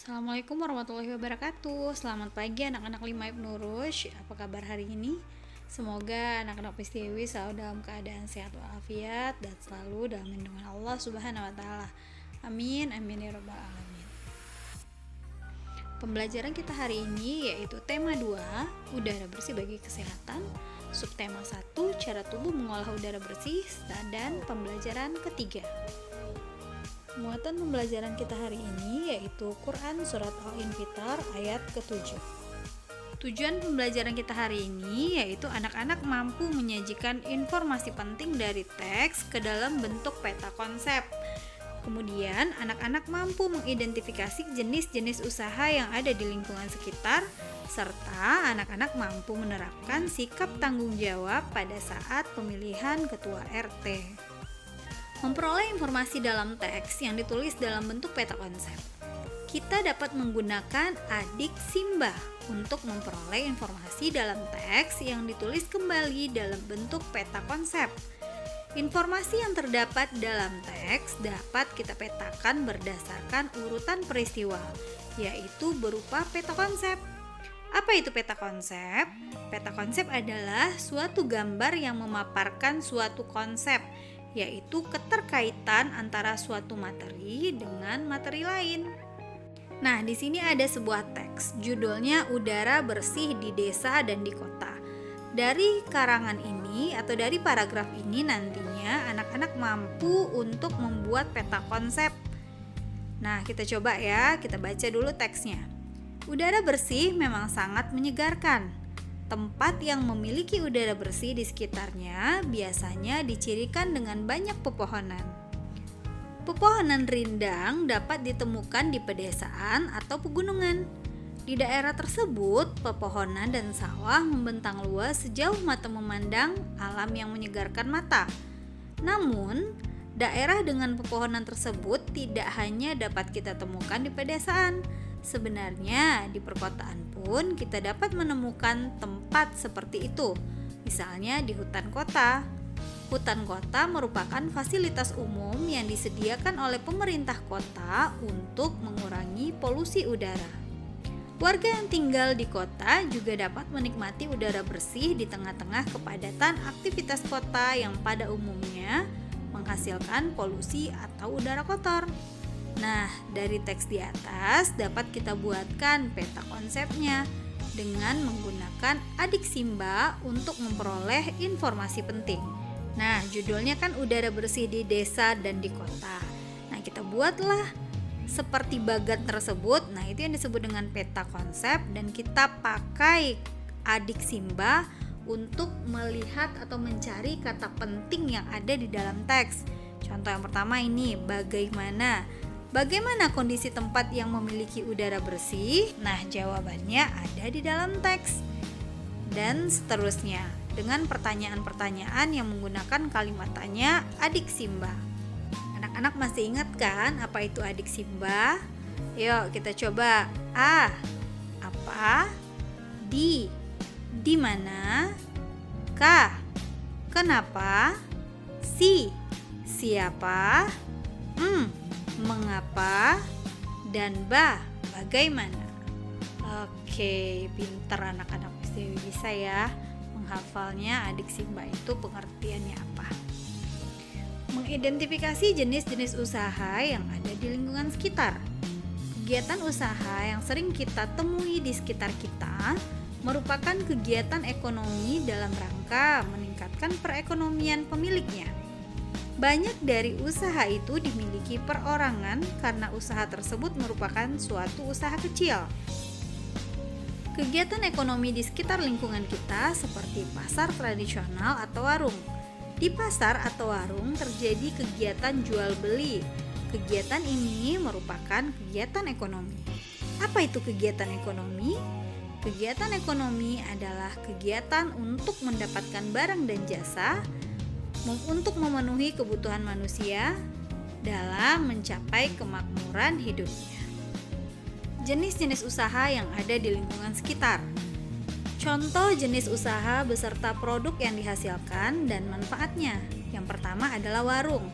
Assalamualaikum warahmatullahi wabarakatuh. Selamat pagi anak-anak 5 Ibnu Rushd. Apa kabar hari ini? Semoga anak-anak PSTW selalu dalam keadaan sehat walafiat dan selalu dalam lindungan Allah Subhanahu wa taala. Amin amin ya rabbal alamin. Pembelajaran kita hari ini yaitu tema 2, udara bersih bagi kesehatan, subtema 1, cara tubuh mengolah udara bersih, dan pembelajaran ketiga. Muatan pembelajaran kita hari ini yaitu Quran Surat Al-Infitar ayat ke-7. Tujuan pembelajaran kita hari ini yaitu anak-anak mampu menyajikan informasi penting dari teks ke dalam bentuk peta konsep. Kemudian, anak-anak mampu mengidentifikasi jenis-jenis usaha yang ada di lingkungan sekitar, serta anak-anak mampu menerapkan sikap tanggung jawab pada saat pemilihan ketua RT. Memperoleh informasi dalam teks yang ditulis dalam bentuk peta konsep. Kita dapat menggunakan adik Simba untuk memperoleh informasi dalam teks yang ditulis kembali dalam bentuk peta konsep. Informasi yang terdapat dalam teks dapat kita petakan berdasarkan urutan peristiwa, yaitu berupa peta konsep. Apa itu peta konsep? Peta konsep adalah suatu gambar yang memaparkan suatu konsep, yaitu keterkaitan antara suatu materi dengan materi lain. Nah, di sini ada sebuah teks, judulnya Udara Bersih di Desa dan di Kota. Dari karangan ini atau dari paragraf ini nantinya anak-anak mampu untuk membuat peta konsep. Nah, kita coba ya, kita baca dulu teksnya. Udara bersih memang sangat menyegarkan. Tempat yang memiliki udara bersih di sekitarnya biasanya dicirikan dengan banyak pepohonan. Pepohonan rindang dapat ditemukan di pedesaan atau pegunungan. Di daerah tersebut, pepohonan dan sawah membentang luas sejauh mata memandang alam yang menyegarkan mata. Namun, daerah dengan pepohonan tersebut tidak hanya dapat kita temukan di pedesaan. Sebenarnya di perkotaan pun kita dapat menemukan tempat seperti itu, misalnya di hutan kota. Hutan kota merupakan fasilitas umum yang disediakan oleh pemerintah kota untuk mengurangi polusi udara. Warga yang tinggal di kota juga dapat menikmati udara bersih di tengah-tengah kepadatan aktivitas kota yang pada umumnya menghasilkan polusi atau udara kotor. Nah, dari teks di atas dapat kita buatkan peta konsepnya dengan menggunakan adik Simba untuk memperoleh informasi penting. Nah, judulnya kan udara bersih di desa dan di kota. Nah, kita buatlah seperti bagan tersebut. Nah, itu yang disebut dengan peta konsep dan kita pakai adik Simba untuk melihat atau mencari kata penting yang ada di dalam teks. Contoh yang pertama ini, Bagaimana kondisi tempat yang memiliki udara bersih? Nah, jawabannya ada di dalam teks. Dan seterusnya, dengan pertanyaan-pertanyaan yang menggunakan kalimat tanya adik Simba. Anak-anak masih ingat kan apa itu adik Simba? Yuk kita coba. A. Apa? Di mana? K. Kenapa? Siapa? Mengapa? Dan bagaimana? Oke, pintar anak-anak pasti bisa ya menghafalnya adik Simba itu pengertiannya apa. Mengidentifikasi jenis-jenis usaha yang ada di lingkungan sekitar. Kegiatan usaha yang sering kita temui di sekitar kita merupakan kegiatan ekonomi dalam rangka meningkatkan perekonomian pemiliknya. Banyak dari usaha itu dimiliki perorangan karena usaha tersebut merupakan suatu usaha kecil. Kegiatan ekonomi di sekitar lingkungan kita seperti pasar tradisional atau warung. Di pasar atau warung terjadi kegiatan jual beli. Kegiatan ini merupakan kegiatan ekonomi. Apa itu kegiatan ekonomi? Kegiatan ekonomi adalah kegiatan untuk mendapatkan barang dan jasa untuk memenuhi kebutuhan manusia dalam mencapai kemakmuran hidupnya. Jenis-jenis usaha yang ada di lingkungan sekitar. Contoh jenis usaha beserta produk yang dihasilkan dan manfaatnya. Yang pertama adalah warung.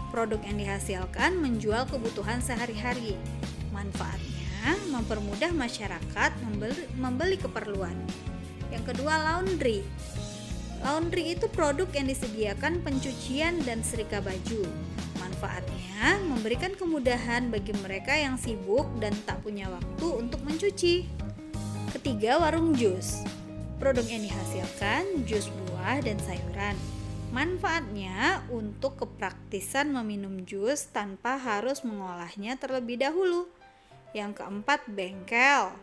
Produk yang dihasilkan menjual kebutuhan sehari-hari. Manfaatnya mempermudah masyarakat membeli keperluan. Yang kedua, laundry. Laundry itu produk yang disediakan pencucian dan setrika baju. Manfaatnya memberikan kemudahan bagi mereka yang sibuk dan tak punya waktu untuk mencuci. Ketiga, warung jus. Produk yang dihasilkan jus buah dan sayuran. Manfaatnya untuk kepraktisan meminum jus tanpa harus mengolahnya terlebih dahulu. Yang keempat, bengkel.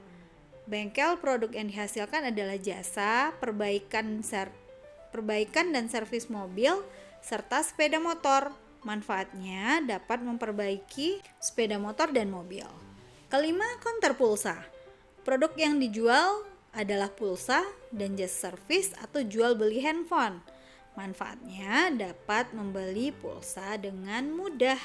Bengkel produk yang dihasilkan adalah jasa, perbaikan dan servis mobil, serta sepeda motor. Manfaatnya dapat memperbaiki sepeda motor dan mobil. Kelima, konter pulsa. Produk yang dijual adalah pulsa dan jasa servis atau jual beli handphone. Manfaatnya dapat membeli pulsa dengan mudah.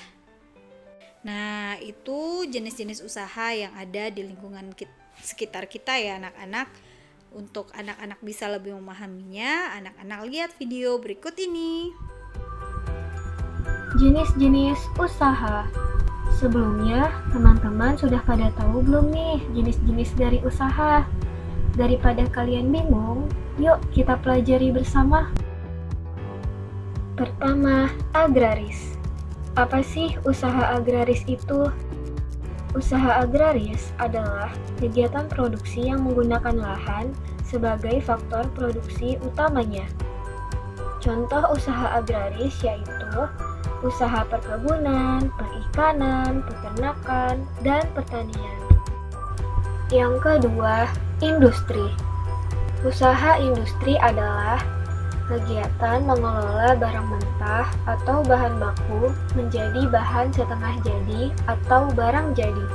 Nah, itu jenis-jenis usaha yang ada di lingkungan sekitar kita ya anak-anak. Untuk anak-anak bisa lebih memahaminya, anak-anak lihat video berikut ini. Jenis-jenis usaha. Sebelumnya, teman-teman sudah pada tahu belum nih jenis-jenis dari usaha? Daripada kalian bingung, yuk kita pelajari bersama. Pertama, agraris. Apa sih usaha agraris itu? Usaha agraris adalah kegiatan produksi yang menggunakan lahan sebagai faktor produksi utamanya. Contoh usaha agraris yaitu usaha perkebunan, perikanan, peternakan, dan pertanian. Yang kedua, industri. Usaha industri adalah kegiatan mengelola barang mentah atau bahan baku menjadi bahan setengah jadi atau barang jadi.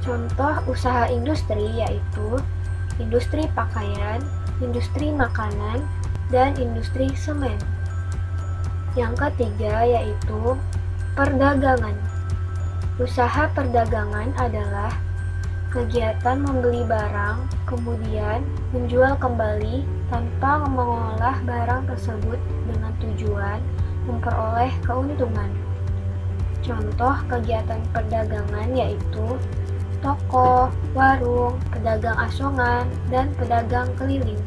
Contoh usaha industri yaitu industri pakaian, industri makanan, dan industri semen. Yang ketiga yaitu perdagangan. Usaha perdagangan adalah kegiatan membeli barang, kemudian menjual kembali tanpa mengolah barang tersebut dengan tujuan memperoleh keuntungan. Contoh kegiatan perdagangan yaitu toko, warung, pedagang asongan, dan pedagang keliling.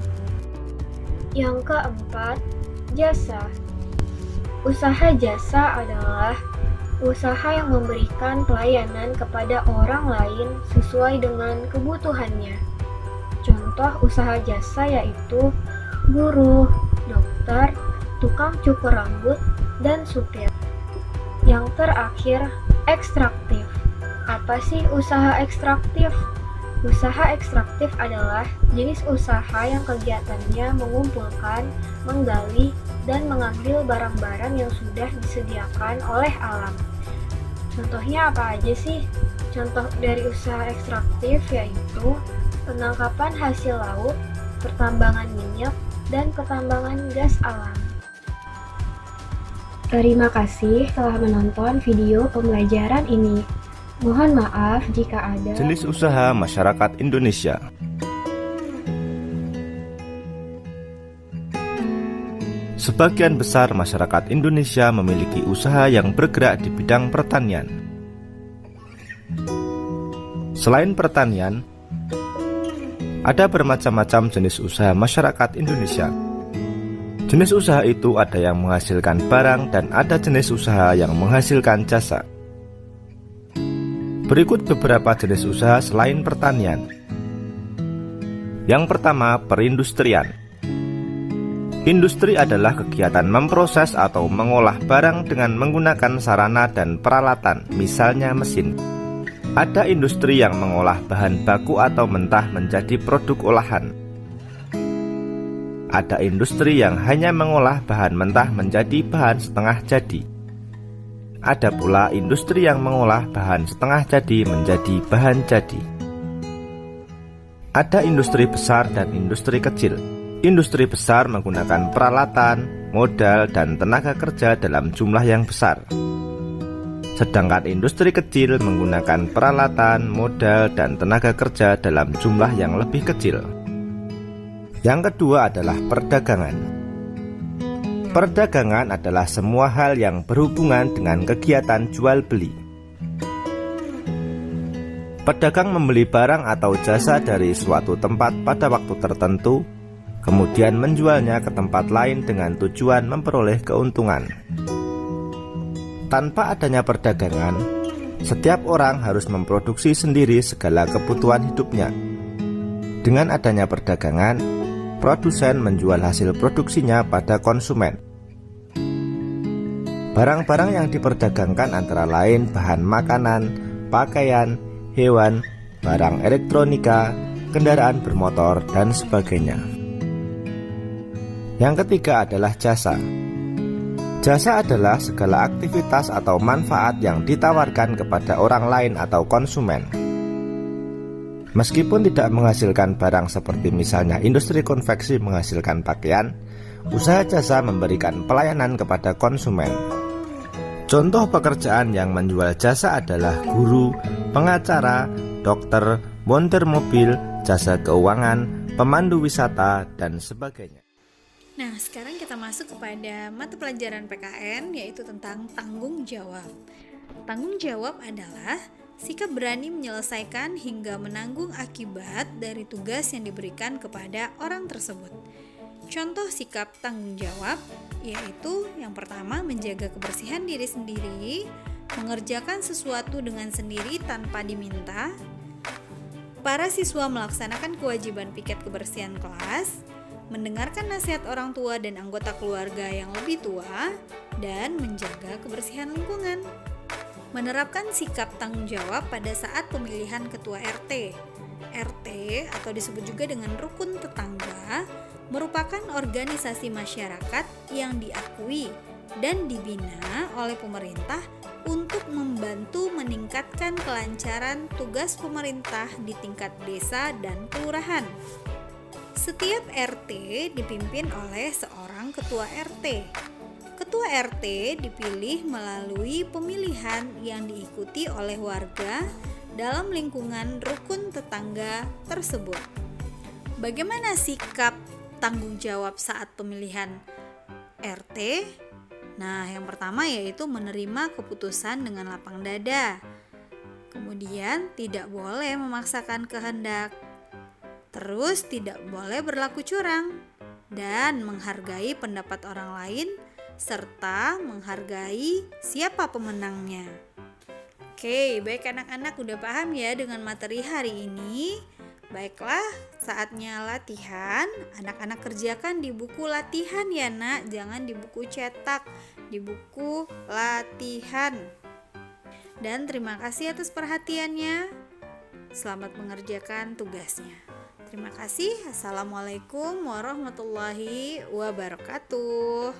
Yang keempat, jasa. Usaha jasa adalah usaha yang memberikan pelayanan kepada orang lain sesuai dengan kebutuhannya. Contoh usaha jasa yaitu guru, dokter, tukang cukur rambut, dan supir. Yang terakhir, ekstraktif. Apa sih usaha ekstraktif? Usaha ekstraktif adalah jenis usaha yang kegiatannya mengumpulkan, menggali, dan mengambil barang-barang yang sudah disediakan oleh alam. Contohnya apa aja sih? Contoh dari usaha ekstraktif yaitu penangkapan hasil laut, pertambangan minyak, dan pertambangan gas alam. Terima kasih telah menonton video pembelajaran ini. Mohon maaf jika ada jenis usaha masyarakat Indonesia. Sebagian besar masyarakat Indonesia memiliki usaha yang bergerak di bidang pertanian. Selain pertanian, ada bermacam-macam jenis usaha masyarakat Indonesia. Jenis usaha itu ada yang menghasilkan barang dan ada jenis usaha yang menghasilkan jasa. Berikut beberapa jenis usaha selain pertanian. Yang pertama, perindustrian. Industri adalah kegiatan memproses atau mengolah barang dengan menggunakan sarana dan peralatan, misalnya mesin. Ada industri yang mengolah bahan baku atau mentah menjadi produk olahan. Ada industri yang hanya mengolah bahan mentah menjadi bahan setengah jadi. Ada pula industri yang mengolah bahan setengah jadi menjadi bahan jadi. Ada industri besar dan industri kecil. Industri besar menggunakan peralatan, modal, dan tenaga kerja dalam jumlah yang besar. Sedangkan industri kecil menggunakan peralatan, modal, dan tenaga kerja dalam jumlah yang lebih kecil. Yang kedua adalah perdagangan. Perdagangan adalah semua hal yang berhubungan dengan kegiatan jual beli. Pedagang membeli barang atau jasa dari suatu tempat pada waktu tertentu, kemudian menjualnya ke tempat lain dengan tujuan memperoleh keuntungan. Tanpa adanya perdagangan, setiap orang harus memproduksi sendiri segala kebutuhan hidupnya. Dengan adanya perdagangan, produsen menjual hasil produksinya pada konsumen. Barang-barang yang diperdagangkan antara lain bahan makanan, pakaian, hewan, barang elektronika, kendaraan bermotor, dan sebagainya. Yang ketiga adalah jasa. Jasa adalah segala aktivitas atau manfaat yang ditawarkan kepada orang lain atau konsumen. Meskipun tidak menghasilkan barang seperti misalnya industri konveksi menghasilkan pakaian, usaha jasa memberikan pelayanan kepada konsumen. Contoh pekerjaan yang menjual jasa adalah guru, pengacara, dokter, montir mobil, jasa keuangan, pemandu wisata, dan sebagainya. Nah, sekarang kita masuk kepada mata pelajaran PKN, yaitu tentang tanggung jawab. Tanggung jawab adalah sikap berani menyelesaikan hingga menanggung akibat dari tugas yang diberikan kepada orang tersebut. Contoh sikap tanggung jawab yaitu yang pertama menjaga kebersihan diri sendiri, mengerjakan sesuatu dengan sendiri tanpa diminta. Para siswa melaksanakan kewajiban piket kebersihan kelas, mendengarkan nasihat orang tua dan anggota keluarga yang lebih tua, dan menjaga kebersihan lingkungan. Menerapkan sikap tanggung jawab pada saat pemilihan ketua RT. RT atau disebut juga dengan rukun tetangga merupakan organisasi masyarakat yang diakui dan dibina oleh pemerintah untuk membantu meningkatkan kelancaran tugas pemerintah di tingkat desa dan kelurahan. Setiap RT dipimpin oleh seorang ketua RT. Ketua RT dipilih melalui pemilihan yang diikuti oleh warga dalam lingkungan rukun tetangga tersebut. Bagaimana sikap tanggung jawab saat pemilihan RT? Nah, yang pertama yaitu menerima keputusan dengan lapang dada. Kemudian tidak boleh memaksakan kehendak. Terus tidak boleh berlaku curang dan menghargai pendapat orang lain serta menghargai siapa pemenangnya. Oke, baik anak-anak udah paham ya dengan materi hari ini? Baiklah, saatnya latihan. Anak-anak kerjakan di buku latihan ya nak, jangan di buku cetak, di buku latihan. Dan terima kasih atas perhatiannya. Selamat mengerjakan tugasnya. Terima kasih. Assalamualaikum warahmatullahi wabarakatuh.